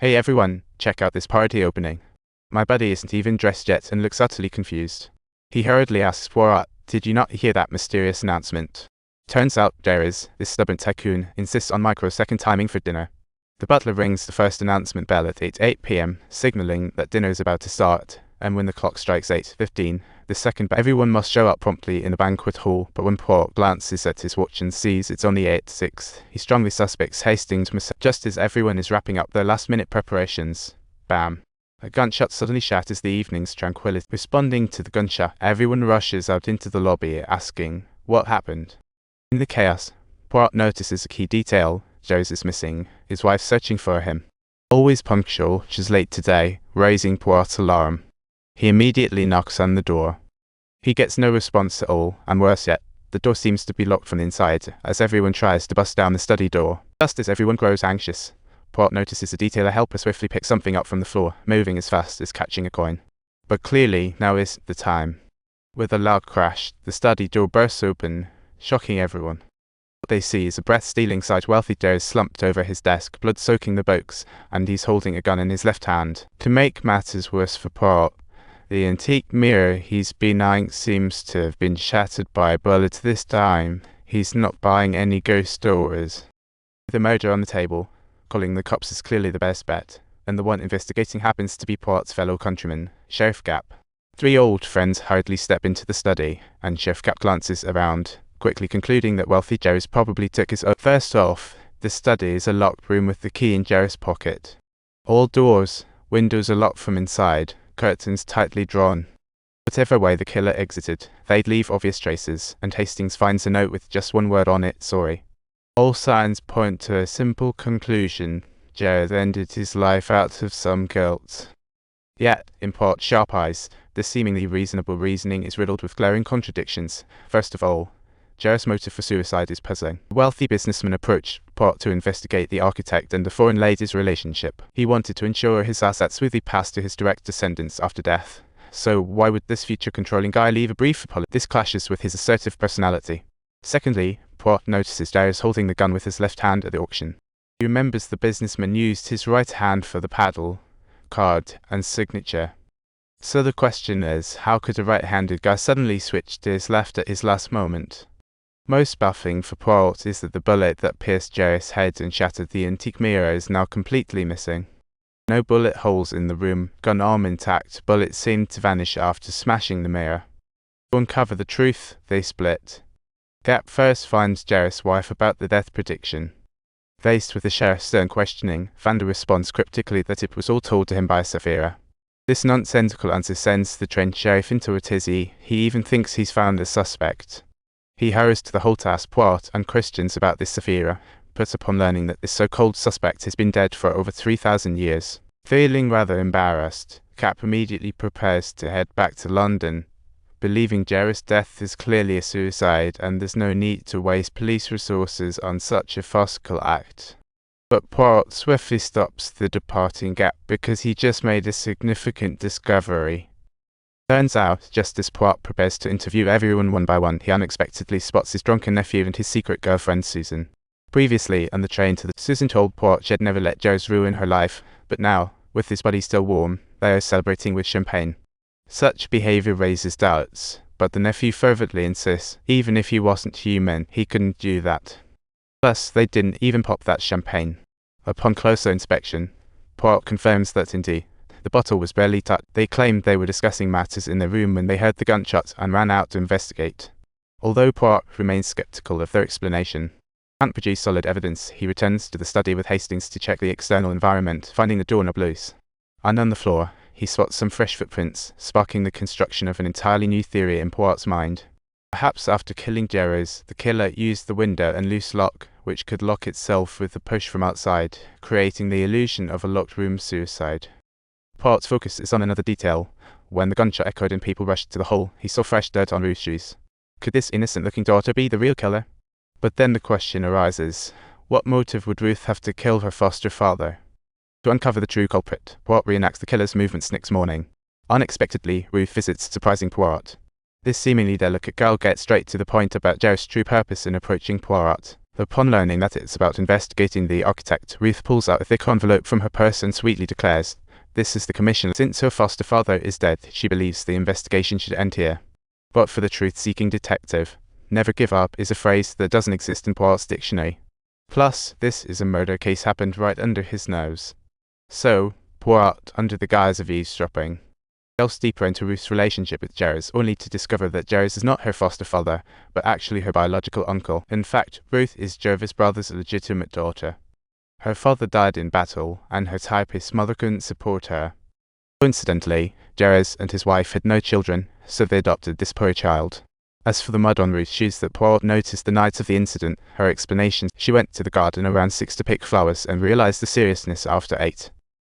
Hey everyone, check out this party opening. My buddy isn't even dressed yet and looks utterly confused. He hurriedly asks Poirot, "Did you not hear that mysterious announcement?" Turns out Jerry's, this stubborn tycoon, insists on microsecond timing for dinner. The butler rings the first announcement bell at 8 p.m, signaling that dinner is about to start, and when the clock strikes 8:15, the second bell, everyone must show up promptly in the banquet hall. But when Poirot glances at his watch and sees it's only 8:06, he strongly suspects Hastings just as everyone is wrapping up their last-minute preparations. Bam! A gunshot suddenly shatters the evening's tranquility. Responding to the gunshot, everyone rushes out into the lobby, asking, "What happened?" In the chaos, Poirot notices a key detail. Joe's is missing, his wife searching for him. Always punctual, she's late today, raising Poirot's alarm. He immediately knocks on the door. He gets no response at all, and worse yet, the door seems to be locked from the inside, as everyone tries to bust down the study door. Just as everyone grows anxious, Poirot notices a detailer helper swiftly pick something up from the floor, moving as fast as catching a coin. But clearly, now isn't the time. With a loud crash, the study door bursts open, shocking everyone. What they see is a breath-stealing sight. Wealthy Joe is slumped over his desk, blood soaking the books, and he's holding a gun in his left hand. To make matters worse for Poirot, the antique mirror he's been eyeing seems to have been shattered by a bullet. This time, he's not buying any ghost stories. The murder on the table, calling the cops is clearly the best bet, and the one investigating happens to be Poirot's fellow countryman, Sheriff Gap. Three old friends hurriedly step into the study, and Sheriff Gap glances around, quickly concluding that Wealthy Jerry's probably took his own. First off, the study is a locked room with the key in Jerry's pocket. All doors, windows are locked from inside, curtains tightly drawn. Whatever way the killer exited, they'd leave obvious traces, and Hastings finds a note with just one word on it: sorry. All signs point to a simple conclusion: Jared ended his life out of some guilt. Yet, in Poirot's sharp eyes, this seemingly reasonable reasoning is riddled with glaring contradictions. First of all, Jared's motive for suicide is puzzling. The wealthy businessman approached Poirot to investigate the architect and the foreign lady's relationship. He wanted to ensure his assets smoothly passed to his direct descendants after death. So why would this future controlling guy leave a brief apology? This clashes with his assertive personality. Secondly, Poirot notices Jared holding the gun with his left hand at the auction. He remembers the businessman used his right hand for the paddle, card, and signature. So the question is, how could a right-handed guy suddenly switch to his left at his last moment? Most baffling for Poirot is that the bullet that pierced Jerry's head and shattered the antique mirror is now completely missing. No bullet holes in the room, gun arm intact, bullets seemed to vanish after smashing the mirror. To uncover the truth, they split. Gap first finds Jerry's wife about the death prediction. Faced with the sheriff's stern questioning, Vander responds cryptically that it was all told to him by Sapphira. This nonsensical answer sends the trained sheriff into a tizzy. He even thinks he's found a suspect. He hurries to the hall to ask Poirot and Christians about this Sapphira, but upon learning that this so-called suspect has been dead for over 3,000 years. Feeling rather embarrassed, Cap immediately prepares to head back to London, believing Jerry's death is clearly a suicide and there's no need to waste police resources on such a farcical act. But Poirot swiftly stops the departing Gap because he just made a significant discovery. Turns out, just as Poirot prepares to interview everyone one by one, he unexpectedly spots his drunken nephew and his secret girlfriend Susan. Previously, on the train to Susan told Poirot she'd never let Joe's ruin her life, but now, with his body still warm, they are celebrating with champagne. Such behavior raises doubts, but the nephew fervently insists, even if he wasn't human, he couldn't do that. Plus, they didn't even pop that champagne. Upon closer inspection, Poirot confirms that indeed, the bottle was barely touched. They claimed they were discussing matters in their room when they heard the gunshot and ran out to investigate. Although Poirot remains skeptical of their explanation, can't produce solid evidence, he returns to the study with Hastings to check the external environment, finding the doorknob loose. And on the floor, he spots some fresh footprints, sparking the construction of an entirely new theory in Poirot's mind. Perhaps after killing Jerry's, the killer used the window and loose lock, which could lock itself with a push from outside, creating the illusion of a locked room suicide. Poirot's focus is on another detail. When the gunshot echoed and people rushed to the hall, he saw fresh dirt on Ruth's shoes. Could this innocent-looking daughter be the real killer? But then the question arises, what motive would Ruth have to kill her foster father? To uncover the true culprit, Poirot reenacts the killer's movements next morning. Unexpectedly, Ruth visits, surprising Poirot. This seemingly delicate girl gets straight to the point about Jerry's true purpose in approaching Poirot. Upon learning that it's about investigating the architect, Ruth pulls out a thick envelope from her purse and sweetly declares, "This is the commission. Since her foster father is dead, she believes the investigation should end here." But for the truth-seeking detective, "never give up" is a phrase that doesn't exist in Poirot's dictionary. Plus, this is a murder case happened right under his nose. So, Poirot, under the guise of eavesdropping, delves deeper into Ruth's relationship with Jerez, only to discover that Jerez is not her foster father, but actually her biological uncle. In fact, Ruth is Jervis' brother's legitimate daughter. Her father died in battle, and her typist mother couldn't support her. Coincidentally, Jerez and his wife had no children, so they adopted this poor child. As for the mud on Ruth's shoes that Poirot noticed the night of the incident, her explanation: she went to the garden around 6 to pick flowers and realized the seriousness after 8.